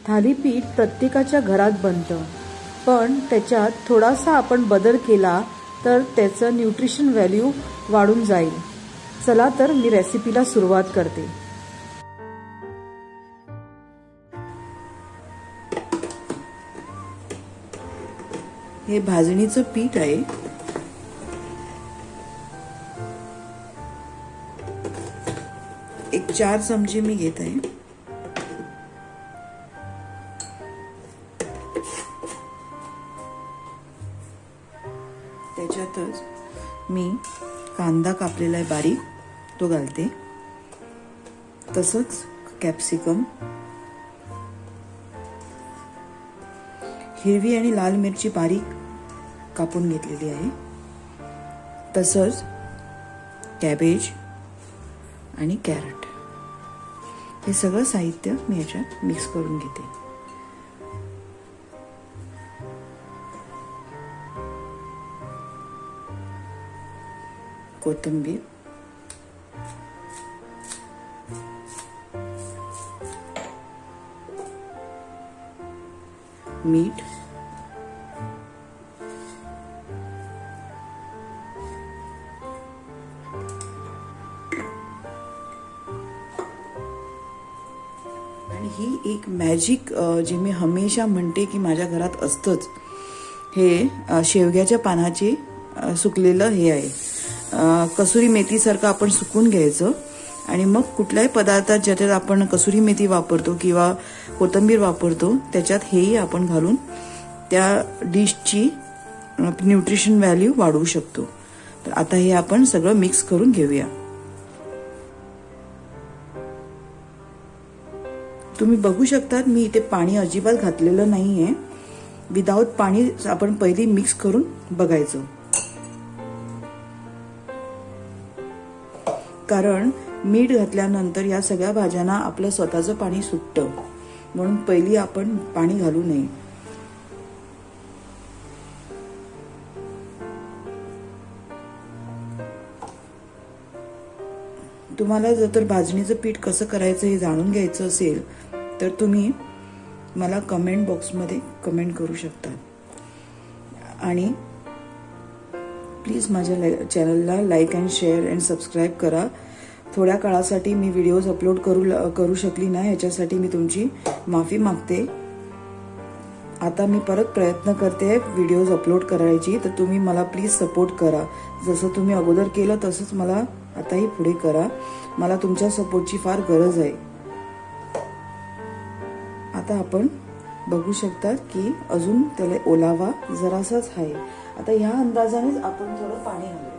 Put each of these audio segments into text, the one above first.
थालीपीठ प्रत्येकाच्या घरात बनतं, पण त्याच्यात थोडासा आपण बदल केला तर त्याचं न्यूट्रिशन व्हॅल्यू वाढून जाईल. चला तर मी रेसिपीला सुरुवात करते. हे भाजणीचं पीठ आहे. एक 4 चमचे मी घेत आहे. त्याच्यातच मी कांदा कापलेला आहे बारीक, तो घालते. तसंच कॅप्सिकम, हिरवी आणि लाल मिरची बारीक कापून घेतलेली आहे. तसंच कॅबेज आणि कॅरट, हे सगळं साहित्य मी याच्यात मिक्स करून घेते. कोथिंबीर, मीठ, आणि ही एक मॅजिक जे मी हमेशा म्हणते की माझ्या घरात असतंच, हे शेवग्याच्या पानाचे सुकलेलं हे आहे. कसुरी मेथी सारखं आपण सुकून घ्यायचं आणि मग कुठल्याही पदार्थात ज्याच्यात आपण कसुरी मेथी वापरतो किंवा कोथिंबीर वापरतो त्याच्यात हेही आपण घालून त्या डिशची न्यूट्रिशन व्हॅल्यू वाढवू शकतो. तर आता हे आपण सगळं मिक्स करून घेऊया. तुम्ही बघू शकतात मी इथे पाणी अजिबात घातलेलं नाहीये. विदाउट पाणी आपण पहिली मिक्स करून बघायचं, कारण मीठ घातल्यानंतर या सगळ्या भाज्यांना आपलं स्वतःचं पाणी सुटतं, म्हणून पहिली आपण पाणी घालू नये. तुम्हाला जर भाजणीचं पीठ कसं करायचं हे जाणून घ्यायचं असेल तर तुम्ही मला कमेंट बॉक्समध्ये कमेंट करू शकता. आणि प्लीज माझ्या चॅनलला like and share and subscribe करा. थोड्या काळासाठी मी व्हिडिओज अपलोड करू शकली नाही, याच्यासाठी मी तुमची माफी मागते. आता मी परत प्रयत्न करते व्हिडिओज अपलोड करायची, तर तुम्ही मला प्लीज सपोर्ट करा. जसं तुम्ही अगोदर केलं तसंच मला आताही पुढे करा. मला तुमच्या सपोर्टची फार गरज आहे. आता आपण बघू शकतात की अजून त्याला ओलावा जरासाच आहे. आता ह्या अंदाजानेच आपण थोडं पाणी घालूया.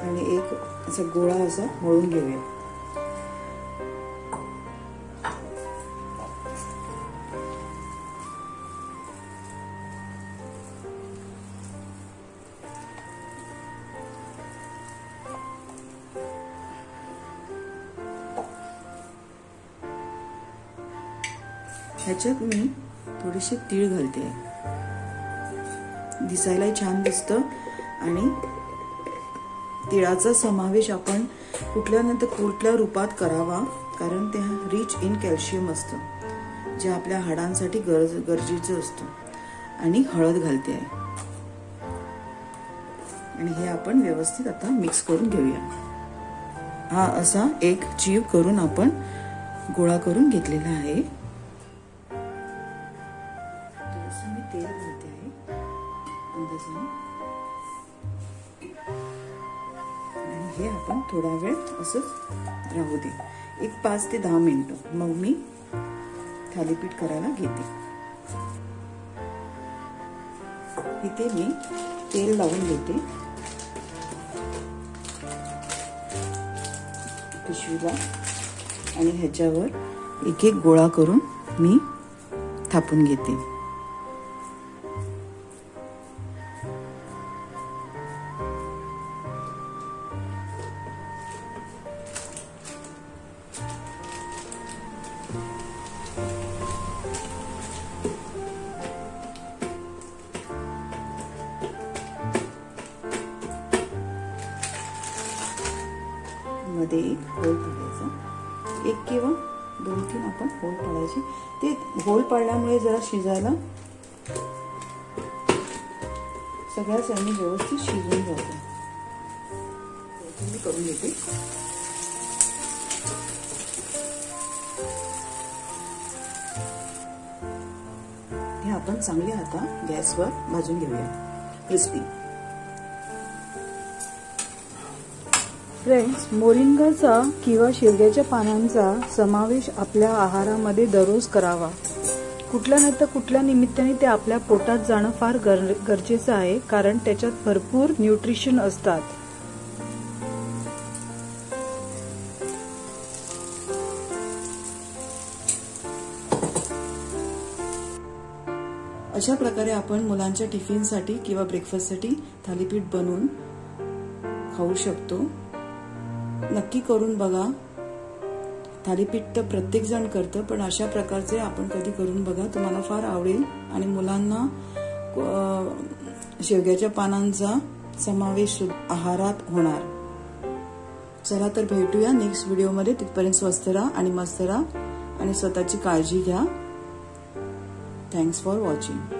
आणि एक असा गोळा असा मळून घेऊया. ह्याच्यात मी थोडेसे तीळ घालते. दिसायला छान दिसतं आणि तिळाचा समावेश आपण कुठल्या रूपात करावा, कारण ते रिच इन कॅल्शियम असतं जे आपल्या हाडांसाठी गरजेचं असतं. आणि हळद घालते आहे. आणि हे आपण व्यवस्थित आता मिक्स करून घेऊया. हा असा एक जीव करून आपण गोळा करून घेतलेला आहे. मी तेल घालते आहे अंदाजाने. आणि हे आपण थोडा वेळ असंच राहू दे, एक 5 ते 10 मिनिटं. मग मी थालीपीठ करायला घेते. इथे मी तेल लावून घेते पिशवीला आणि ह्याच्यावर एक एक गोळा करून मी थापून घेते. मध्ये एक होल पाडायचा, एक किंवा 2-3 आपण होल पाडायचे. ते होल पाडल्यामुळे जरा शिजायला सगळ्याच यांनी व्यवस्थित शिजून जातं. मी करून घेते. हे आपण चांगले आता गॅसवर भाजून घेऊया क्रिस्पी. फ्रेंड्स, मोरिंगाचा किंवा शेवग्याच्या पानांचा समावेश आपल्या आहारामध्ये दररोज करावा. कुठल्या नाही तर कुठल्या निमित्ताने ते आपल्या पोटात जाणं फार गरजेचं आहे, कारण त्याच्यात भरपूर न्यूट्रिशन असतात. अशा प्रकारे आपण मुलांच्या टिफिनसाठी किंवा ब्रेकफास्टसाठी थालीपीठ बनवून खाऊ शकतो. नक्की करून बघा. थालीपीठ तर प्रत्येक जण करतं, पण अशा प्रकारचे आपण कधी करून बघा, तुम्हाला फार आवडेल आणि मुलांना शेवग्याच्या पानांचा समावेश आहारात होणार. चला तर भेटूया नेक्स्ट व्हिडिओमध्ये. तिथपर्यंत स्वस्थ राहा आणि मस्त राहा आणि स्वतःची काळजी घ्या. Thanks for watching.